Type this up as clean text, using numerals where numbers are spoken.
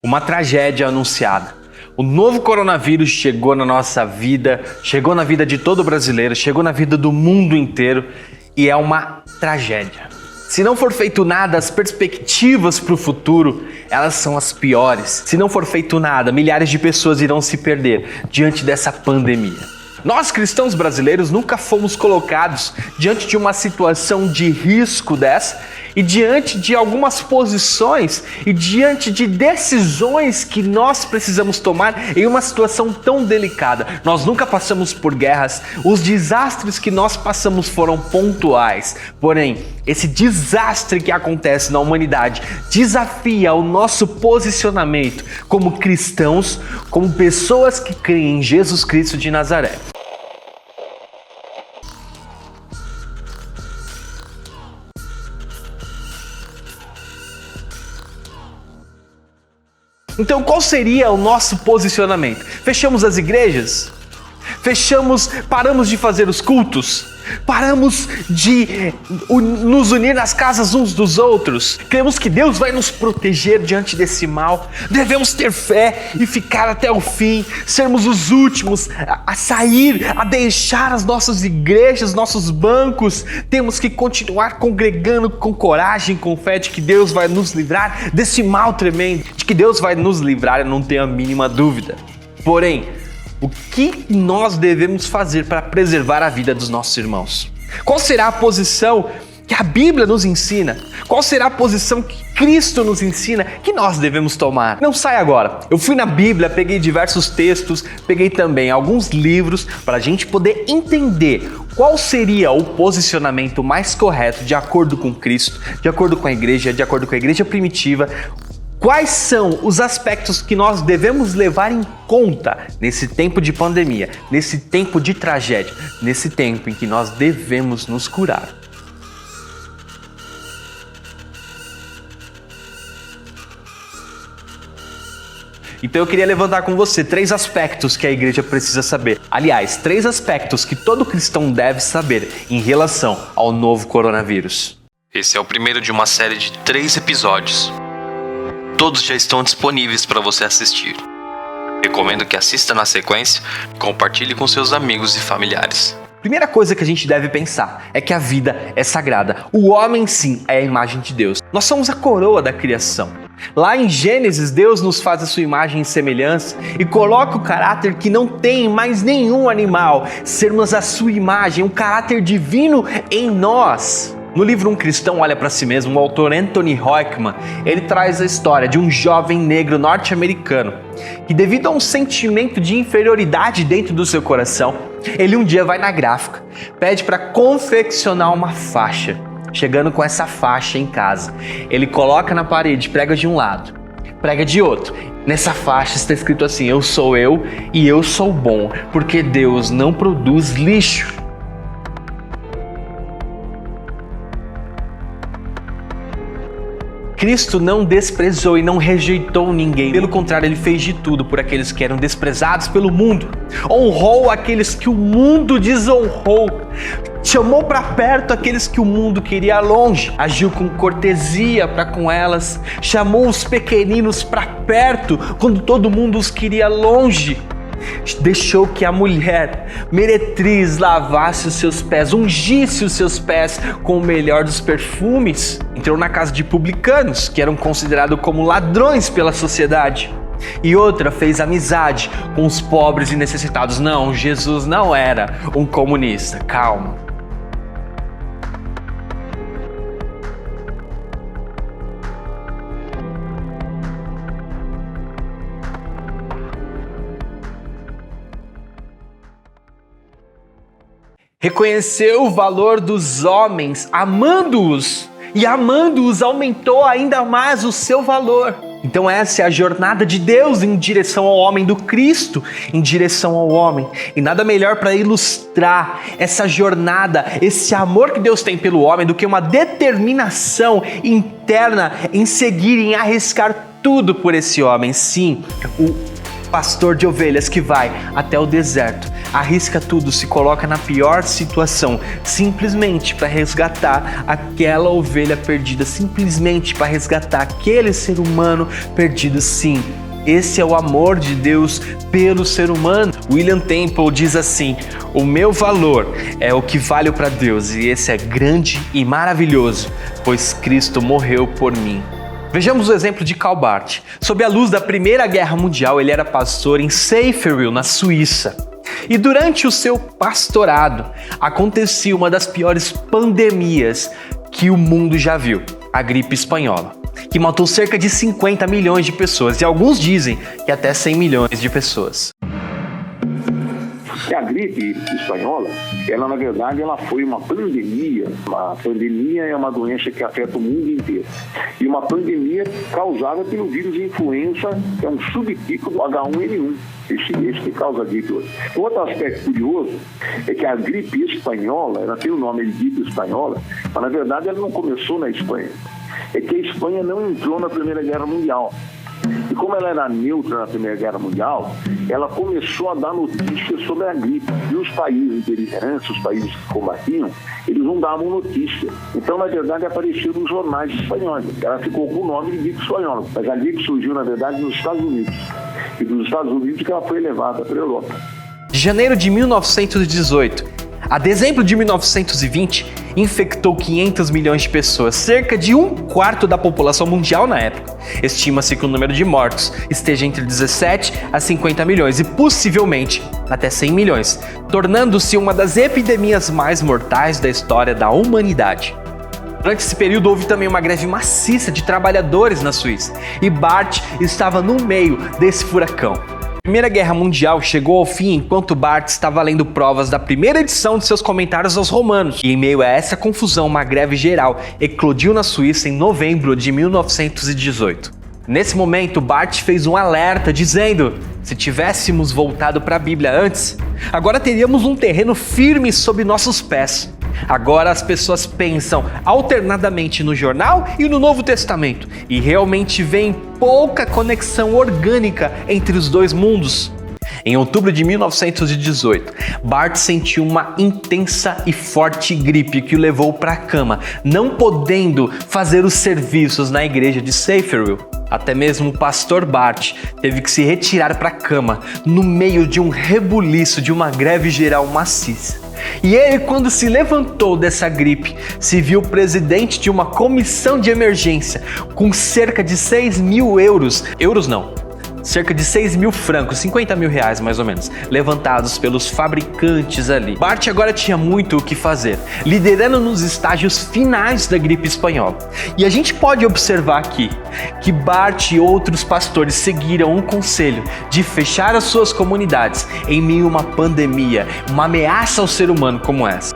Uma tragédia anunciada. O novo coronavírus chegou na nossa vida, chegou na vida de todo brasileiro, chegou na vida do mundo inteiro e é uma tragédia. Se não for feito nada, as perspectivas para o futuro, elas são as piores. Se não for feito nada, milhares de pessoas irão se perder diante dessa pandemia. Nós, cristãos brasileiros, nunca fomos colocados diante de uma situação de risco dessa e diante de algumas posições e diante de decisões que nós precisamos tomar em uma situação tão delicada. Nós nunca passamos por guerras, os desastres que nós passamos foram pontuais. Porém, esse desastre que acontece na humanidade desafia o nosso posicionamento como cristãos, como pessoas que creem em Jesus Cristo de Nazaré. Então, qual seria o nosso posicionamento? Fechamos as igrejas? Paramos de fazer os cultos? Paramos de nos unir nas casas uns dos outros? Cremos que Deus vai nos proteger diante desse mal? Devemos ter fé e ficar até o fim, sermos os últimos a sair, a deixar as nossas igrejas, nossos bancos. Temos que continuar congregando com coragem, com fé de que Deus vai nos livrar desse mal tremendo, de que Deus vai nos livrar, eu não tenho a mínima dúvida. Porém, o que nós devemos fazer para preservar a vida dos nossos irmãos? Qual será a posição que a Bíblia nos ensina? Qual será a posição que Cristo nos ensina que nós devemos tomar? Não sai agora. Eu fui na Bíblia, peguei diversos textos, peguei também alguns livros para a gente poder entender qual seria o posicionamento mais correto de acordo com Cristo, de acordo com a igreja primitiva. Quais são os aspectos que nós devemos levar em conta nesse tempo de pandemia, nesse tempo de tragédia, nesse tempo em que nós devemos nos curar? Então eu queria levantar com você 3 aspectos que a igreja precisa saber. Aliás, 3 aspectos que todo cristão deve saber em relação ao novo coronavírus. Esse é o primeiro de uma série de 3 episódios. Todos já estão disponíveis para você assistir. Recomendo que assista na sequência e compartilhe com seus amigos e familiares. Primeira coisa que a gente deve pensar é que a vida é sagrada. O homem, sim, é a imagem de Deus. Nós somos a coroa da criação. Lá em Gênesis, Deus nos faz a sua imagem e semelhança e coloca o caráter que não tem mais nenhum animal. Sermos a sua imagem, um caráter divino em nós. No livro Um Cristão Olha para Si Mesmo, o autor Anthony Hoekman, ele traz a história de um jovem negro norte-americano que, devido a um sentimento de inferioridade dentro do seu coração, ele um dia vai na gráfica, pede para confeccionar uma faixa. Chegando com essa faixa em casa, ele coloca na parede, prega de um lado, prega de outro. Nessa faixa está escrito assim: eu sou eu e eu sou bom, porque Deus não produz lixo. Cristo não desprezou e não rejeitou ninguém. Pelo contrário, ele fez de tudo por aqueles que eram desprezados pelo mundo. Honrou aqueles que o mundo desonrou. Chamou para perto aqueles que o mundo queria longe. Agiu com cortesia para com elas. Chamou os pequeninos para perto quando todo mundo os queria longe. Deixou que a mulher meretriz lavasse os seus pés, ungisse os seus pés com o melhor dos perfumes. Entrou na casa de publicanos, que eram considerados como ladrões pela sociedade. E outra, fez amizade com os pobres e necessitados. Não, Jesus não era um comunista. Calma. Reconheceu o valor dos homens, amando-os, e amando-os aumentou ainda mais o seu valor. Então essa é a jornada de Deus em direção ao homem, do Cristo em direção ao homem. E nada melhor para ilustrar essa jornada, esse amor que Deus tem pelo homem, do que uma determinação interna em seguir, em arriscar tudo por esse homem. Sim, o pastor de ovelhas que vai até o deserto, arrisca tudo, se coloca na pior situação, simplesmente para resgatar aquela ovelha perdida, simplesmente para resgatar aquele ser humano perdido. Sim, Esse é o amor de Deus pelo ser humano. William Temple diz assim: o meu valor é o que vale para Deus, e esse é grande e maravilhoso, pois Cristo morreu por mim. Vejamos o exemplo de Karl Barth. Sob a luz da Primeira Guerra Mundial, ele era pastor em Seyffertville, na Suíça. E durante o seu pastorado, acontecia uma das piores pandemias que o mundo já viu, a gripe espanhola, que matou cerca de 50 milhões de pessoas, e alguns dizem que até 100 milhões de pessoas. A gripe espanhola, ela na verdade foi uma pandemia. Uma pandemia é uma doença que afeta o mundo inteiro. E uma pandemia causada pelo vírus influenza, que é um subtipo do H1N1. Esse que causa a gripe hoje. Outro aspecto curioso é que a gripe espanhola, ela tem o nome de gripe espanhola, mas na verdade ela não começou na Espanha. É que a Espanha não entrou na Primeira Guerra Mundial. E como ela era neutra na Primeira Guerra Mundial, ela começou a dar notícias sobre a gripe. E os países beligerantes, os países que combatiam, eles não davam notícia. Então, na verdade, apareceu nos jornais espanhóis. Ela ficou com o nome de gripe espanhola. Mas a gripe surgiu, na verdade, nos Estados Unidos. E dos Estados Unidos que ela foi levada para a Europa. De janeiro de 1918 a dezembro de 1920, infectou 500 milhões de pessoas, cerca de 1/4 da população mundial na época. Estima-se que o número de mortos esteja entre 17 a 50 milhões e possivelmente até 100 milhões, tornando-se uma das epidemias mais mortais da história da humanidade. Durante esse período houve também uma greve maciça de trabalhadores na Suíça, e Barth estava no meio desse furacão. A Primeira Guerra Mundial chegou ao fim enquanto Barth estava lendo provas da primeira edição de seus comentários aos Romanos. E em meio a essa confusão, uma greve geral eclodiu na Suíça em novembro de 1918. Nesse momento, Barth fez um alerta dizendo: se tivéssemos voltado para a Bíblia antes, agora teríamos um terreno firme sob nossos pés. Agora as pessoas pensam alternadamente no jornal e no Novo Testamento, e realmente veem pouca conexão orgânica entre os dois mundos. Em outubro de 1918, Barth sentiu uma intensa e forte gripe que o levou para a cama, não podendo fazer os serviços na igreja de Seyffertville. Até mesmo o pastor Barth teve que se retirar para a cama no meio de um rebuliço de uma greve geral maciça. E ele, quando se levantou dessa gripe, se viu presidente de uma comissão de emergência com cerca de 6 mil cerca de 6 mil francos, 50 mil reais mais ou menos, levantados pelos fabricantes ali. Barth agora tinha muito o que fazer, liderando nos estágios finais da gripe espanhola. E a gente pode observar aqui que Barth e outros pastores seguiram um conselho de fechar as suas comunidades em meio a uma pandemia, uma ameaça ao ser humano como essa.